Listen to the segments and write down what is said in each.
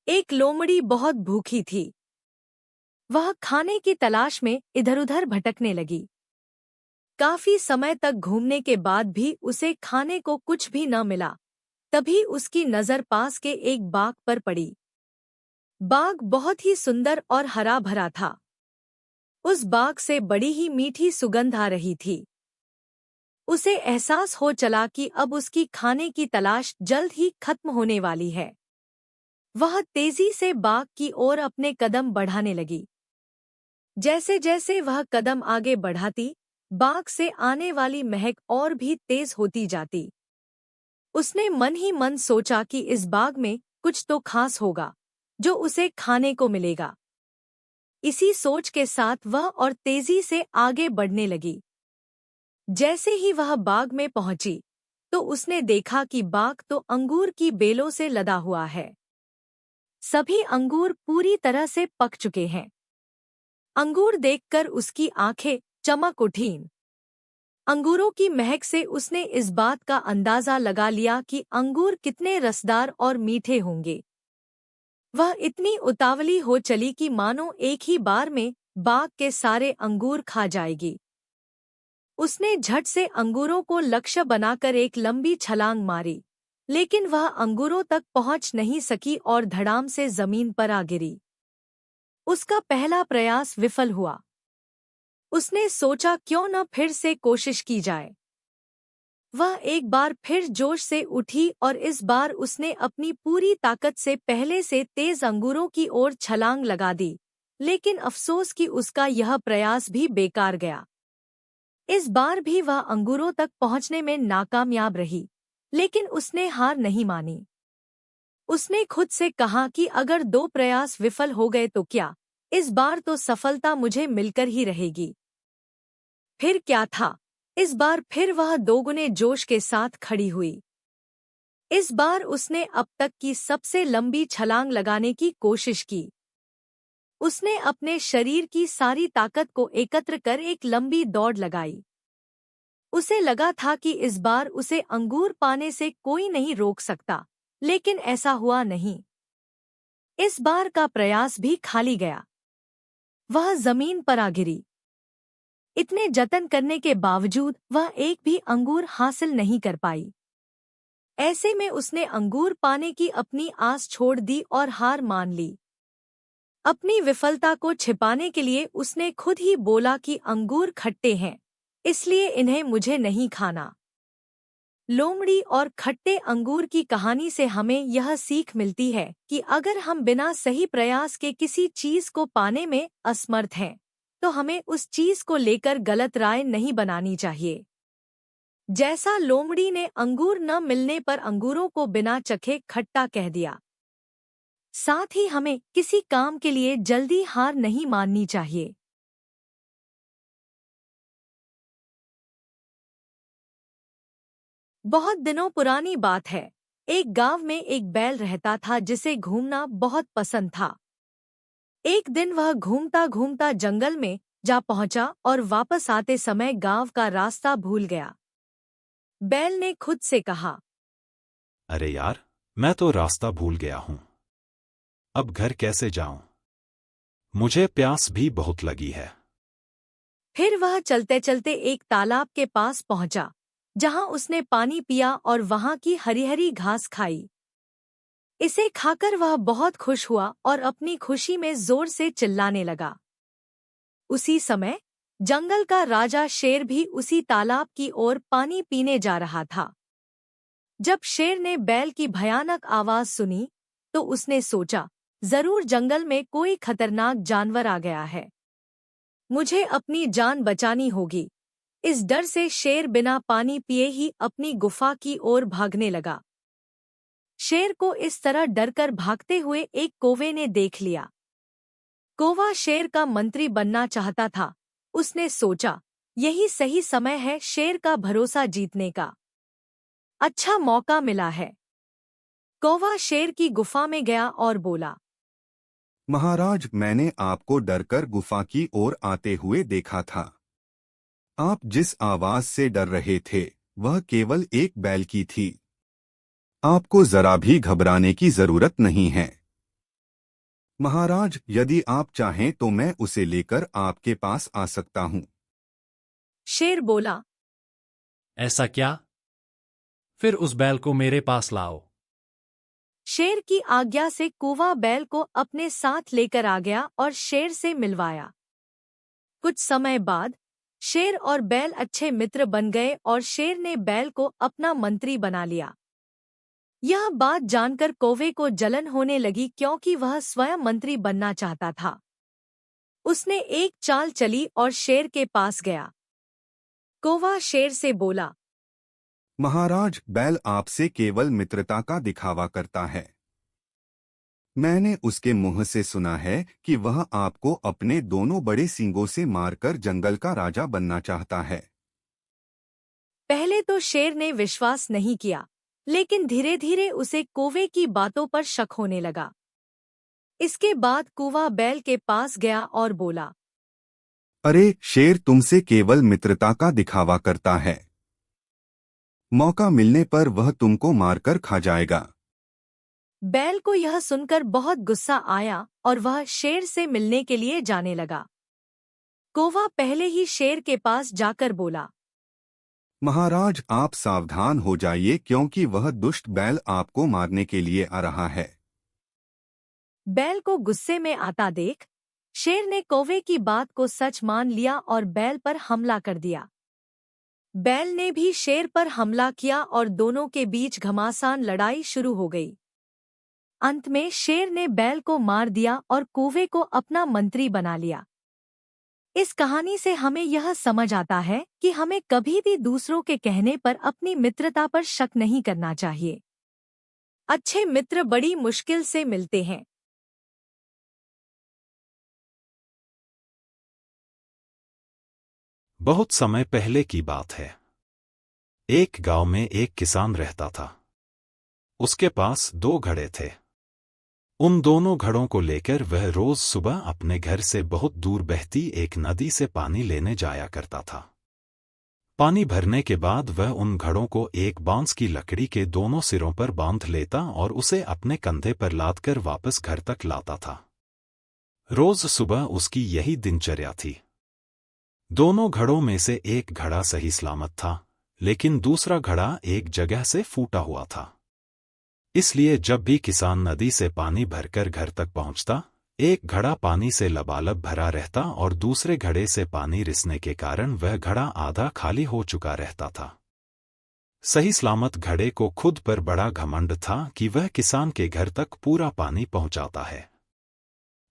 एक लोमड़ी बहुत भूखी थी। वह खाने की तलाश में इधर-उधर भटकने लगी। काफी समय तक घूमने के बाद भी उसे खाने को कुछ भी न मिला। तभी उसकी नजर पास के एक बाग पर पड़ी। बाग बहुत ही सुंदर और हरा भरा था। उस बाग से बड़ी ही मीठी सुगंध आ रही थी। उसे एहसास हो चला कि अब उसकी खाने की तलाश जल्द ही खत्म होने वाली है। वह तेजी से बाग की ओर अपने कदम बढ़ाने लगी। जैसे जैसे वह कदम आगे बढ़ाती, बाग से आने वाली महक और भी तेज होती जाती। उसने मन ही मन सोचा कि इस बाग में कुछ तो खास होगा, जो उसे खाने को मिलेगा। इसी सोच के साथ वह और तेजी से आगे बढ़ने लगी। जैसे ही वह बाग में पहुंची, तो उसने देखा कि बाग तो अंगूर की बेलों से लदा हुआ है। सभी अंगूर पूरी तरह से पक चुके हैं। अंगूर देखकर उसकी आंखें चमक उठीं। अंगूरों की महक से उसने इस बात का अंदाजा लगा लिया कि अंगूर कितने रसदार और मीठे होंगे। वह इतनी उतावली हो चली कि मानो एक ही बार में बाग के सारे अंगूर खा जाएगी। उसने झट से अंगूरों को लक्ष्य बनाकर एक लंबी छलांग मारी, लेकिन वह अंगूरों तक पहुंच नहीं सकी और धड़ाम से जमीन पर आ गिरी। उसका पहला प्रयास विफल हुआ। उसने सोचा क्यों न फिर से कोशिश की जाए। वह एक बार फिर जोश से उठी और इस बार उसने अपनी पूरी ताकत से पहले से तेज अंगूरों की ओर छलांग लगा दी, लेकिन अफसोस कि उसका यह प्रयास भी बेकार गया। इस बार भी वह अंगूरों तक पहुंचने में नाकामयाब रही, लेकिन उसने हार नहीं मानी। उसने खुद से कहा कि अगर 2 प्रयास विफल हो गए तो क्या, इस बार तो सफलता मुझे मिलकर ही रहेगी। फिर क्या था, इस बार फिर वह दोगुने जोश के साथ खड़ी हुई। इस बार उसने अब तक की सबसे लंबी छलांग लगाने की कोशिश की। उसने अपने शरीर की सारी ताकत को एकत्र कर एक लंबी दौड़ लगाई। उसे लगा था कि इस बार उसे अंगूर पाने से कोई नहीं रोक सकता, लेकिन ऐसा हुआ नहीं। इस बार का प्रयास भी खाली गया। वह जमीन पर आ गिरी। इतने जतन करने के बावजूद वह एक भी अंगूर हासिल नहीं कर पाई। ऐसे में उसने अंगूर पाने की अपनी आस छोड़ दी और हार मान ली। अपनी विफलता को छिपाने के लिए उसने खुद ही बोला कि अंगूर खट्टे हैं, इसलिए इन्हें मुझे नहीं खाना। लोमड़ी और खट्टे अंगूर की कहानी से हमें यह सीख मिलती है कि अगर हम बिना सही प्रयास के किसी चीज को पाने में असमर्थ हैं, तो हमें उस चीज को लेकर गलत राय नहीं बनानी चाहिए। जैसा लोमड़ी ने अंगूर न मिलने पर अंगूरों को बिना चखे खट्टा कह दिया। साथ ही हमें किसी काम के लिए जल्दी हार नहीं माननी चाहिए। बहुत दिनों पुरानी बात है। एक गांव में एक बैल रहता था जिसे घूमना बहुत पसंद था। एक दिन वह घूमता घूमता जंगल में जा पहुंचा और वापस आते समय गांव का रास्ता भूल गया। बैल ने खुद से कहा, अरे यार, मैं तो रास्ता भूल गया हूं। अब घर कैसे जाऊं? मुझे प्यास भी बहुत लगी है। फिर वह चलते चलते एक तालाब के पास पहुंचा, जहां उसने पानी पिया और वहां की हरी हरी घास खाई। इसे खाकर वह बहुत खुश हुआ और अपनी खुशी में जोर से चिल्लाने लगा। उसी समय जंगल का राजा शेर भी उसी तालाब की ओर पानी पीने जा रहा था। जब शेर ने बैल की भयानक आवाज सुनी, तो उसने सोचा, जरूर जंगल में कोई खतरनाक जानवर आ गया है। मुझे अपनी जान बचानी होगी। इस डर से शेर बिना पानी पिए ही अपनी गुफा की ओर भागने लगा। शेर को इस तरह डरकर भागते हुए एक कौवे ने देख लिया। कौवा शेर का मंत्री बनना चाहता था। उसने सोचा, यही सही समय है शेर का भरोसा जीतने का। अच्छा मौका मिला है। कौवा शेर की गुफा में गया और बोला, महाराज, मैंने आपको डरकर गुफा की ओर आते हुए देखा था। आप जिस आवाज से डर रहे थे, वह केवल एक बैल की थी। आपको जरा भी घबराने की जरूरत नहीं है। महाराज, यदि आप चाहें तो मैं उसे लेकर आपके पास आ सकता हूँ। शेर बोला। ऐसा क्या? फिर उस बैल को मेरे पास लाओ। शेर की आज्ञा से कौवा बैल को अपने साथ लेकर आ गया और शेर से मिलवाया। कुछ समय बाद शेर और बैल अच्छे मित्र बन गए और शेर ने बैल को अपना मंत्री बना लिया। यह बात जानकर कौवे को जलन होने लगी क्योंकि वह स्वयं मंत्री बनना चाहता था। उसने एक चाल चली और शेर के पास गया। कौवा शेर से बोला। महाराज, बैल आपसे केवल मित्रता का दिखावा करता है। मैंने उसके मुंह से सुना है कि वह आपको अपने दोनों बड़े सींगों से मारकर जंगल का राजा बनना चाहता है। पहले तो शेर ने विश्वास नहीं किया, लेकिन धीरे धीरे उसे कौवे की बातों पर शक होने लगा। इसके बाद कौवा बैल के पास गया और बोला। अरे शेर, तुमसे केवल मित्रता का दिखावा करता है। मौका मिलने पर वह तुमको मारकर खा जाएगा। बैल को यह सुनकर बहुत गुस्सा आया और वह शेर से मिलने के लिए जाने लगा। कौवा पहले ही शेर के पास जाकर बोला। महाराज, आप सावधान हो जाइए क्योंकि वह दुष्ट बैल आपको मारने के लिए आ रहा है। बैल को गुस्से में आता देख शेर ने कौवे की बात को सच मान लिया और बैल पर हमला कर दिया। बैल ने भी शेर पर हमला किया और दोनों के बीच घमासान लड़ाई शुरू हो गई। अंत में शेर ने बैल को मार दिया और कौवे को अपना मंत्री बना लिया। इस कहानी से हमें यह समझ आता है कि हमें कभी भी दूसरों के कहने पर अपनी मित्रता पर शक नहीं करना चाहिए। अच्छे मित्र बड़ी मुश्किल से मिलते हैं। बहुत समय पहले की बात है। एक गांव में एक किसान रहता था। उसके पास 2 घड़े थे। उन दोनों घड़ों को लेकर वह रोज सुबह अपने घर से बहुत दूर बहती एक नदी से पानी लेने जाया करता था। पानी भरने के बाद वह उन घड़ों को एक बांस की लकड़ी के दोनों सिरों पर बांध लेता और उसे अपने कंधे पर लादकर वापस घर तक लाता था। रोज सुबह उसकी यही दिनचर्या थी। दोनों घड़ों में से एक घड़ा सही सलामत था, लेकिन दूसरा घड़ा एक जगह से फूटा हुआ था। इसलिए जब भी किसान नदी से पानी भरकर घर तक पहुंचता, एक घड़ा पानी से लबालब भरा रहता और दूसरे घड़े से पानी रिसने के कारण वह घड़ा आधा खाली हो चुका रहता था। सही सलामत घड़े को खुद पर बड़ा घमंड था कि वह किसान के घर तक पूरा पानी पहुंचाता है।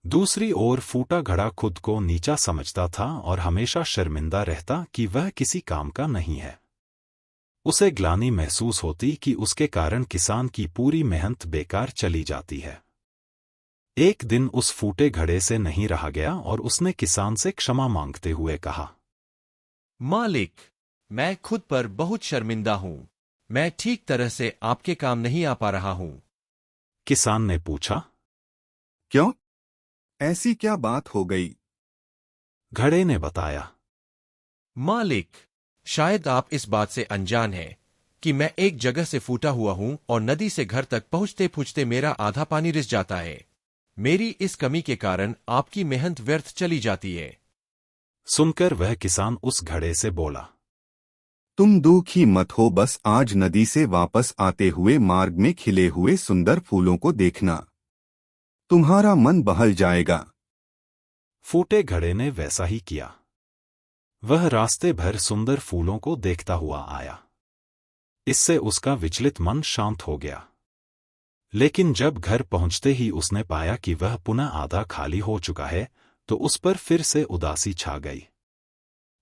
दूसरी ओर फूटा घड़ा खुद को नीचा समझता था और हमेशा शर्मिंदा रहता कि वह किसी काम का नहीं है। उसे ग्लानि महसूस होती कि उसके कारण किसान की पूरी मेहनत बेकार चली जाती है। एक दिन उस फूटे घड़े से नहीं रहा गया और उसने किसान से क्षमा मांगते हुए कहा। मालिक, मैं खुद पर बहुत शर्मिंदा हूं। मैं ठीक तरह से आपके काम नहीं आ पा रहा हूं। किसान ने पूछा। क्यों? ऐसी क्या बात हो गई? घड़े ने बताया। मालिक, शायद आप इस बात से अनजान हैं कि मैं एक जगह से फूटा हुआ हूं और नदी से घर तक पहुंचते पहुंचते मेरा आधा पानी रिस जाता है। मेरी इस कमी के कारण आपकी मेहनत व्यर्थ चली जाती है। सुनकर वह किसान उस घड़े से बोला। तुम दुखी मत हो, बस आज नदी से वापस आते हुए मार्ग में खिले हुए सुंदर फूलों को देखना। तुम्हारा मन बहल जाएगा। फूटे घड़े ने वैसा ही किया। वह रास्ते भर सुंदर फूलों को देखता हुआ आया। इससे उसका विचलित मन शांत हो गया। लेकिन जब घर पहुंचते ही उसने पाया कि वह पुनः आधा खाली हो चुका है, तो उस पर फिर से उदासी छा गई।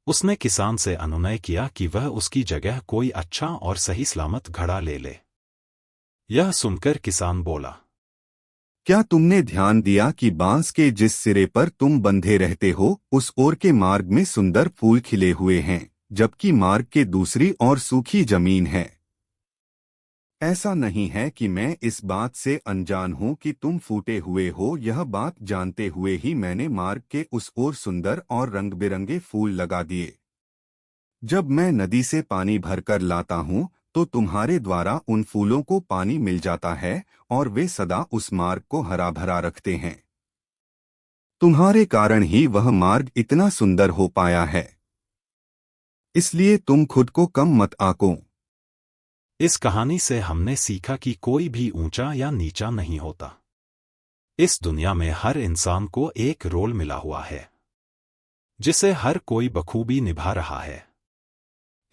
उसने किसान से अनुनय किया कि वह उसकी जगह कोई अच्छा और सही सलामत घड़ा ले ले। यह सुनकर किसान बोला। क्या तुमने ध्यान दिया कि बांस के जिस सिरे पर तुम बंधे रहते हो, उस ओर के मार्ग में सुंदर फूल खिले हुए हैं, जबकि मार्ग के दूसरी ओर सूखी जमीन है। ऐसा नहीं है कि मैं इस बात से अनजान हूं कि तुम फूटे हुए हो। यह बात जानते हुए ही मैंने मार्ग के उस ओर सुंदर और रंग बिरंगे फूल लगा दिए। जब मैं नदी से पानी भरकर लाता हूं, तो तुम्हारे द्वारा उन फूलों को पानी मिल जाता है और वे सदा उस मार्ग को हरा भरा रखते हैं। तुम्हारे कारण ही वह मार्ग इतना सुंदर हो पाया है, इसलिए तुम खुद को कम मत आंको। इस कहानी से हमने सीखा कि कोई भी ऊंचा या नीचा नहीं होता। इस दुनिया में हर इंसान को एक रोल मिला हुआ है, जिसे हर कोई बखूबी निभा रहा है।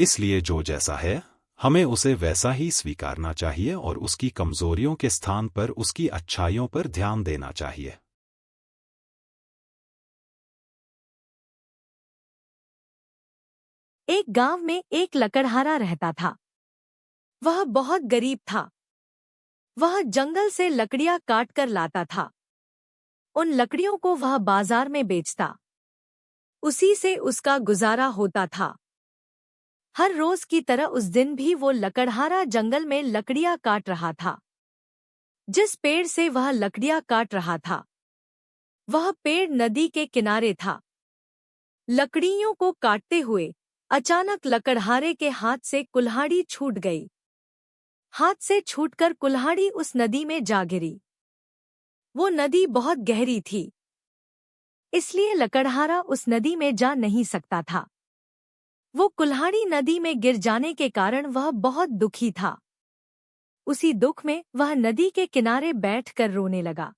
इसलिए जो जैसा है, हमें उसे वैसा ही स्वीकारना चाहिए और उसकी कमजोरियों के स्थान पर उसकी अच्छाइयों पर ध्यान देना चाहिए। एक गांव में एक लकड़हारा रहता था। वह बहुत गरीब था। वह जंगल से लकड़ियां काट कर लाता था। उन लकड़ियों को वह बाजार में बेचता। उसी से उसका गुजारा होता था। हर रोज की तरह उस दिन भी वो लकड़हारा जंगल में लकड़ियां काट रहा था। जिस पेड़ से वह लकड़ियां काट रहा था, वह पेड़ नदी के किनारे था। लकड़ियों को काटते हुए अचानक लकड़हारे के हाथ से कुल्हाड़ी छूट गई। हाथ से छूटकर कुल्हाड़ी उस नदी में जा गिरी। वो नदी बहुत गहरी थी, इसलिए लकड़हारा उस नदी में जा नहीं सकता था। वो कुल्हाड़ी नदी में गिर जाने के कारण वह बहुत दुखी था। उसी दुख में वह नदी के किनारे बैठकर रोने लगा।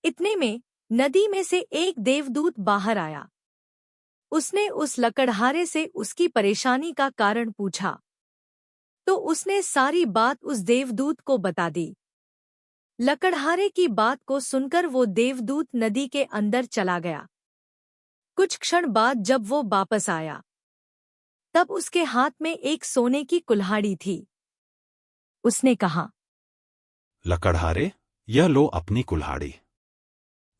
इतने में नदी में से एक देवदूत बाहर आया। उसने उस लकड़हारे से उसकी परेशानी का कारण पूछा, तो उसने सारी बात उस देवदूत को बता दी। लकड़हारे की बात को सुनकर वो देवदूत नदी के अंदर चला गया। कुछ क्षण बाद जब वो वापस आया, तब उसके हाथ में एक सोने की कुल्हाड़ी थी। उसने कहा, लकड़हारे, यह लो अपनी कुल्हाड़ी,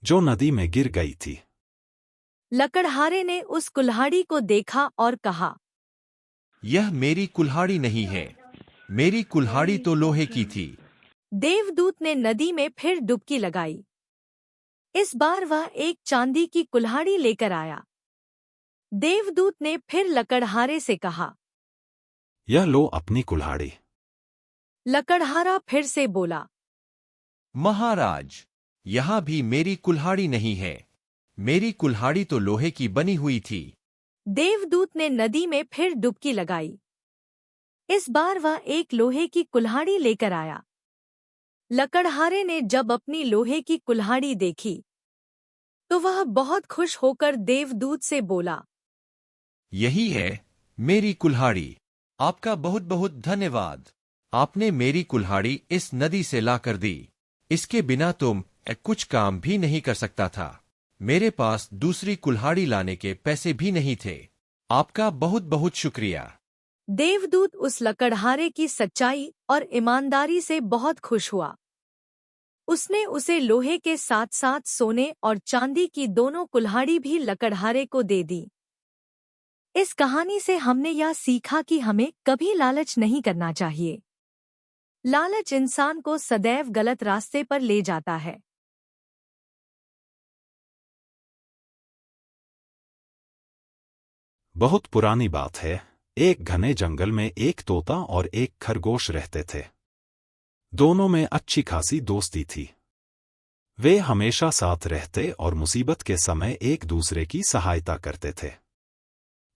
जो नदी में गिर गई थी। लकड़हारे ने उस कुल्हाड़ी को देखा और कहा, यह मेरी कुल्हाड़ी नहीं है, मेरी कुल्हाड़ी तो लोहे की थी। देवदूत ने नदी में फिर डुबकी लगाई। इस बार वह एक चांदी की कुल्हाड़ी लेकर आया। देवदूत ने फिर लकड़हारे से कहा, यह लो अपनी कुल्हाड़ी। लकड़हारा फिर से बोला, महाराज, यहाँ भी मेरी कुल्हाड़ी नहीं है, मेरी कुल्हाड़ी तो लोहे की बनी हुई थी। देवदूत ने नदी में फिर डुबकी लगाई। इस बार वह एक लोहे की कुल्हाड़ी लेकर आया। लकड़हारे ने जब अपनी लोहे की कुल्हाड़ी देखी, तो वह बहुत खुश होकर देवदूत से बोला, यही है मेरी कुल्हाड़ी, आपका बहुत बहुत धन्यवाद। आपने मेरी कुल्हाड़ी इस नदी से ला कर दी। इसके बिना तुम कुछ काम भी नहीं कर सकता था। मेरे पास दूसरी कुल्हाड़ी लाने के पैसे भी नहीं थे। आपका बहुत बहुत शुक्रिया। देवदूत उस लकड़हारे की सच्चाई और ईमानदारी से बहुत खुश हुआ। उसने उसे लोहे के साथ साथ सोने और चांदी की दोनों कुल्हाड़ी भी लकड़हारे को दे दी। इस कहानी से हमने यह सीखा कि हमें कभी लालच नहीं करना चाहिए। लालच इंसान को सदैव गलत रास्ते पर ले जाता है। बहुत पुरानी बात है। एक घने जंगल में एक तोता और एक खरगोश रहते थे। दोनों में अच्छी खासी दोस्ती थी। वे हमेशा साथ रहते और मुसीबत के समय एक दूसरे की सहायता करते थे।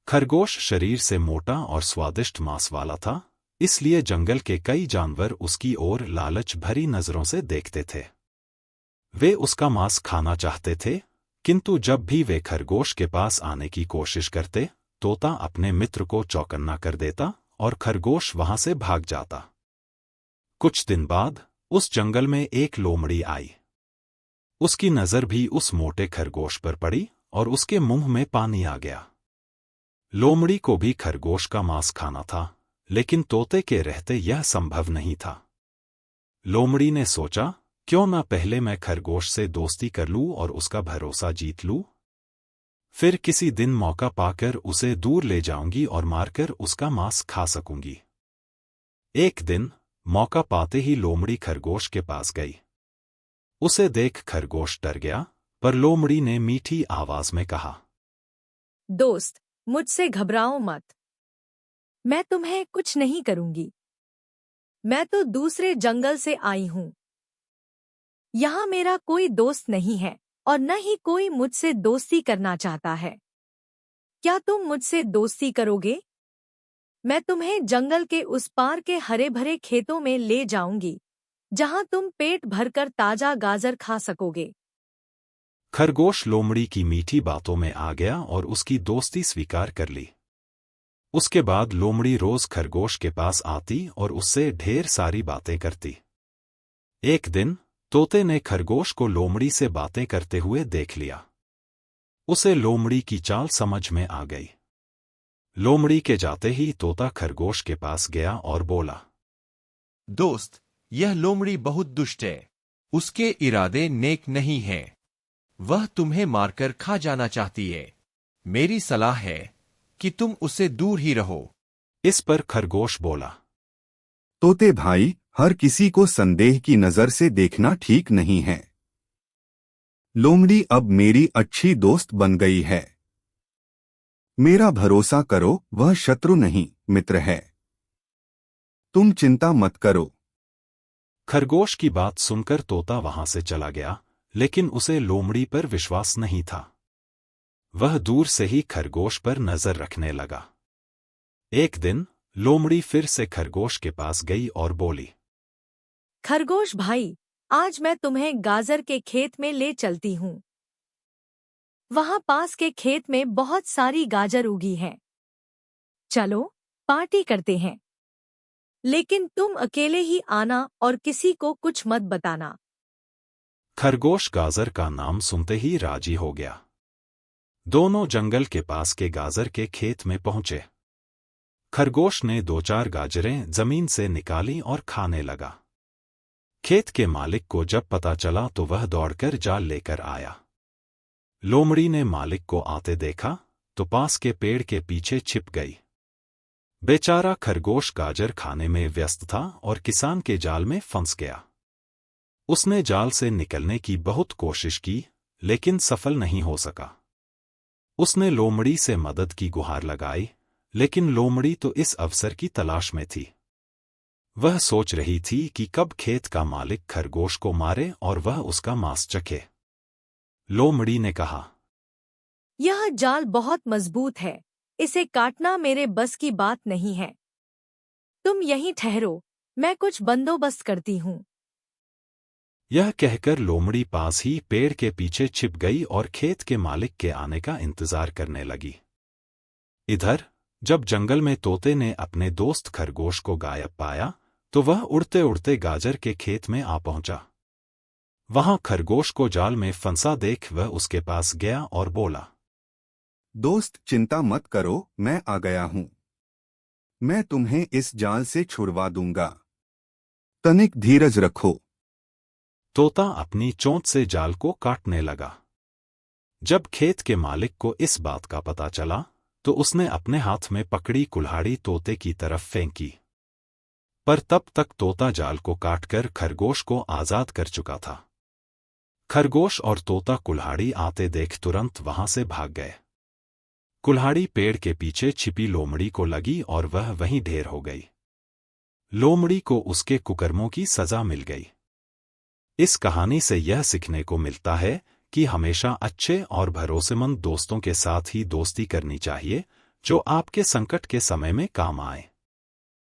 खरगोश शरीर से मोटा और स्वादिष्ट मांस वाला था, इसलिए जंगल के कई जानवर उसकी ओर लालच भरी नजरों से देखते थे। वे उसका मांस खाना चाहते थे, किंतु जब भी वे खरगोश के पास आने की कोशिश करते, तोता अपने मित्र को चौकन्ना कर देता और खरगोश वहां से भाग जाता। कुछ दिन बाद उस जंगल में एक लोमड़ी आई। उसकी नजर भी उस मोटे खरगोश पर पड़ी और उसके मुंह में पानी आ गया। लोमड़ी को भी खरगोश का मांस खाना था, लेकिन तोते के रहते यह संभव नहीं था। लोमड़ी ने सोचा, क्यों न पहले मैं खरगोश से दोस्ती कर लूं और उसका भरोसा जीत लूं। फिर किसी दिन मौका पाकर उसे दूर ले जाऊंगी और मारकर उसका मांस खा सकूंगी। एक दिन मौका पाते ही लोमड़ी खरगोश के पास गई। उसे देख खरगोश डर गया, पर लोमड़ी ने मीठी आवाज में कहा, दोस्त, मुझसे घबराओ मत। मैं तुम्हें कुछ नहीं करूंगी। मैं तो दूसरे जंगल से आई हूं। यहाँ मेरा कोई दोस्त नहीं है और न ही कोई मुझसे दोस्ती करना चाहता है। क्या तुम मुझसे दोस्ती करोगे? मैं तुम्हें जंगल के उस पार के हरे भरे खेतों में ले जाऊंगी, जहां तुम पेट भरकर ताजा गाजर खा सकोगे। खरगोश लोमड़ी की मीठी बातों में आ गया और उसकी दोस्ती स्वीकार कर ली। उसके बाद लोमड़ी रोज खरगोश के पास आती और उससे ढेर सारी बातें करती। एक दिन तोते ने खरगोश को लोमड़ी से बातें करते हुए देख लिया। उसे लोमड़ी की चाल समझ में आ गई। लोमड़ी के जाते ही तोता खरगोश के पास गया और बोला, दोस्त, यह लोमड़ी बहुत दुष्ट है। उसके इरादे नेक नहीं हैं। वह तुम्हें मारकर खा जाना चाहती है। मेरी सलाह है कि तुम उससे दूर ही रहो। इस पर खरगोश बोला, तोते भाई, हर किसी को संदेह की नजर से देखना ठीक नहीं है। लोमड़ी अब मेरी अच्छी दोस्त बन गई है। मेरा भरोसा करो, वह शत्रु नहीं, मित्र है। तुम चिंता मत करो। खरगोश की बात सुनकर तोता वहां से चला गया, लेकिन उसे लोमड़ी पर विश्वास नहीं था। वह दूर से ही खरगोश पर नजर रखने लगा। एक दिन लोमड़ी फिर से खरगोश के पास गई और बोली, खरगोश भाई, आज मैं तुम्हें गाजर के खेत में ले चलती हूँ। वहां पास के खेत में बहुत सारी गाजर उगी हैं। चलो पार्टी करते हैं, लेकिन तुम अकेले ही आना और किसी को कुछ मत बताना। खरगोश गाजर का नाम सुनते ही राजी हो गया। दोनों जंगल के पास के गाजर के खेत में पहुंचे। खरगोश ने 2-4 गाजरें जमीन से निकाली और खाने लगा। खेत के मालिक को जब पता चला तो वह दौड़कर जाल लेकर आया। लोमड़ी ने मालिक को आते देखा तो पास के पेड़ के पीछे छिप गई। बेचारा खरगोश गाजर खाने में व्यस्त था और किसान के जाल में फंस गया। उसने जाल से निकलने की बहुत कोशिश की, लेकिन सफल नहीं हो सका। उसने लोमड़ी से मदद की गुहार लगाई, लेकिन लोमड़ी तो इस अवसर की तलाश में थी। वह सोच रही थी कि कब खेत का मालिक खरगोश को मारे और वह उसका मांस चखे। लोमड़ी ने कहा, यह जाल बहुत मजबूत है, इसे काटना मेरे बस की बात नहीं है। तुम यहीं ठहरो, मैं कुछ बंदोबस्त करती हूँ। यह कहकर लोमड़ी पास ही पेड़ के पीछे छिप गई और खेत के मालिक के आने का इंतजार करने लगी। इधर जब जंगल में तोते ने अपने दोस्त खरगोश को गायब पाया तो वह उड़ते उड़ते गाजर के खेत में आ पहुंचा। वहां खरगोश को जाल में फंसा देख वह उसके पास गया और बोला, दोस्त, चिंता मत करो, मैं आ गया हूं। मैं तुम्हें इस जाल से छुड़वा दूंगा। तनिक धीरज रखो। तोता अपनी चोंच से जाल को काटने लगा। जब खेत के मालिक को इस बात का पता चला तो उसने अपने हाथ में पकड़ी कुल्हाड़ी तोते की तरफ फेंकी, पर तब तक तोता जाल को काटकर खरगोश को आजाद कर चुका था। खरगोश और तोता कुल्हाड़ी आते देख तुरंत वहां से भाग गए। कुल्हाड़ी पेड़ के पीछे छिपी लोमड़ी को लगी और वह वहीं ढेर हो गई। लोमड़ी को उसके कुकर्मों की सजा मिल गई। इस कहानी से यह सीखने को मिलता है कि हमेशा अच्छे और भरोसेमंद दोस्तों के साथ ही दोस्ती करनी चाहिए, जो आपके संकट के समय में काम आए।